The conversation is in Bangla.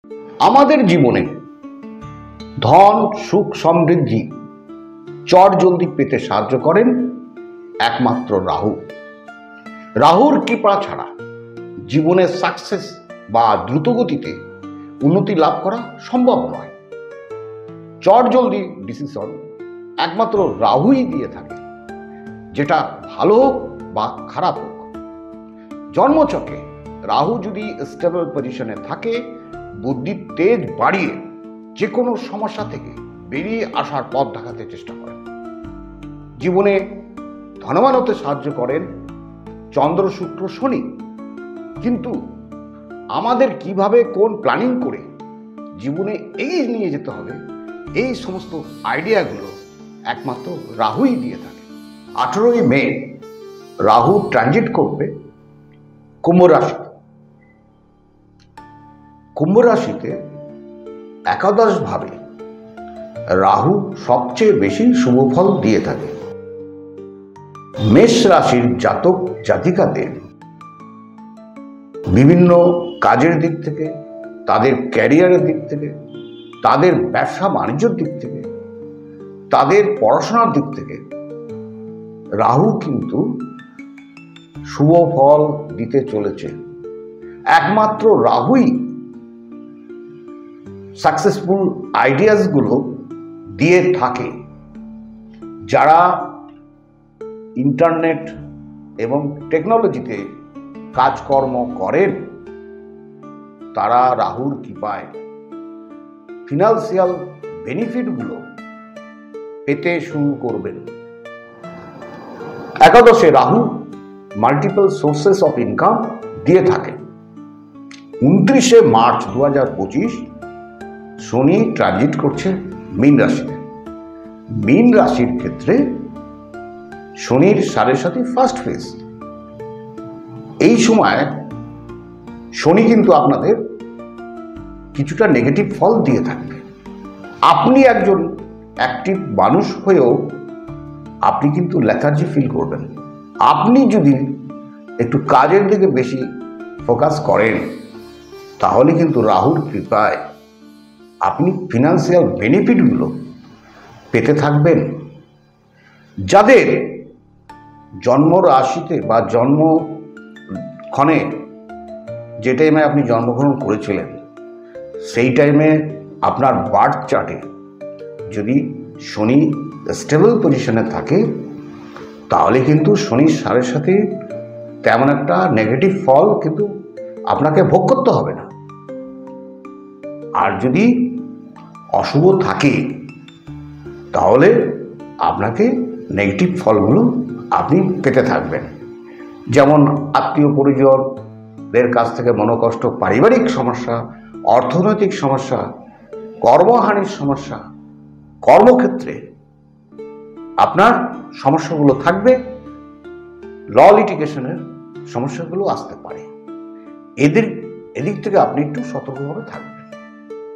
আমাদের জীবনে ধন, সুখ, সমৃদ্ধি চটজলদি পেতে সাহায্য করেন একমাত্র রাহু। রাহুর কৃপা ছাড়া জীবনের সাকসেস বা দ্রুতগতিতে উন্নতি লাভ করা সম্ভব নয়। চটজলদি ডিসিশন একমাত্র রাহুই দিয়ে থাকে, যেটা ভালো হোক বা খারাপ হোক। জন্মচক্রে রাহু যদি স্টেবল পজিশনে থাকে, বুদ্ধির তেজ বাড়িয়ে যে কোনো সমস্যা থেকে বেরিয়ে আসার পথ দেখাতে চেষ্টা করেন। জীবনে ধনবান হতে সাহায্য করেন চন্দ্র, শুক্র, শনি। কিন্তু আমাদের কিভাবে কোন প্ল্যানিং করে জীবনে এগিয়ে নিয়ে যেতে হবে, এই সমস্ত আইডিয়াগুলো একমাত্র রাহুই দিয়ে থাকে। 18ই মে রাহু ট্রানজিট করবে কুম্ভ রাশিতে। কুম্ভ রাশিতে একাদশ ভাবে রাহু সবচেয়ে বেশি শুভ ফল দিয়ে থাকে। মেষ রাশির জাতক জাতিকাদের বিভিন্ন কাজের দিক থেকে, তাদের ক্যারিয়ারের দিক থেকে, তাদের ব্যবসা বাণিজ্যের দিক থেকে, তাদের পড়াশোনার দিক থেকে রাহু কিন্তু শুভ ফল দিতে চলেছে। একমাত্র রাহুই সাকসেসফুল আইডিয়াসগুলো দিয়ে থাকে। যারা ইন্টারনেট এবং টেকনোলজিতে কাজকর্ম করেন, তারা রাহুর কৃপায় ফিনান্সিয়াল বেনিফিটগুলো পেতে শুরু করবেন। একাদশে Rahu multiple sources of income দিয়ে থাকে। 29শে মার্চ 2025 শনি ট্রানজিট করছে মীন রাশিতে। মীন রাশির ক্ষেত্রে শনির 7.5 ফার্স্ট ফেজ। এই সময় শনি কিন্তু আপনাদের কিছুটা নেগেটিভ ফল দিয়ে থাকবে। আপনি একজন অ্যাক্টিভ মানুষ হয়েও আপনি কিন্তু লেথার্জি ফিল করবেন। আপনি যদি একটু কাজের দিকে বেশি ফোকাস করেন, তাহলে কিন্তু রাহুর কৃপায় আপনি ফিনান্সিয়াল বেনিফিটগুলো পেতে থাকবেন। যাদের জন্ম রাশিতে বা জন্মক্ষণে যে টাইমে আপনি জন্মগ্রহণ করেছিলেন, সেই টাইমে আপনার বার্থ চার্টে যদি শনি স্টেবল পজিশনে থাকে, তাহলে কিন্তু শনির 7.5 তেমন একটা নেগেটিভ ফল কিন্তু আপনাকে ভোগ করতে হবে না। আর যদি অশুভ থাকে, তাহলে আপনাকে নেগেটিভ ফলগুলো আপনি পেতে থাকবেন। যেমন আত্মীয় পরিজনদের কাছ থেকে মনোকষ্ট, পারিবারিক সমস্যা, অর্থনৈতিক সমস্যা, কর্মহানির সমস্যা, কর্মক্ষেত্রে আপনার সমস্যাগুলো থাকবে, ল লিটিগেশনের সমস্যাগুলো আসতে পারে। এদিক থেকে আপনি একটু সতর্কভাবে থাকবেন।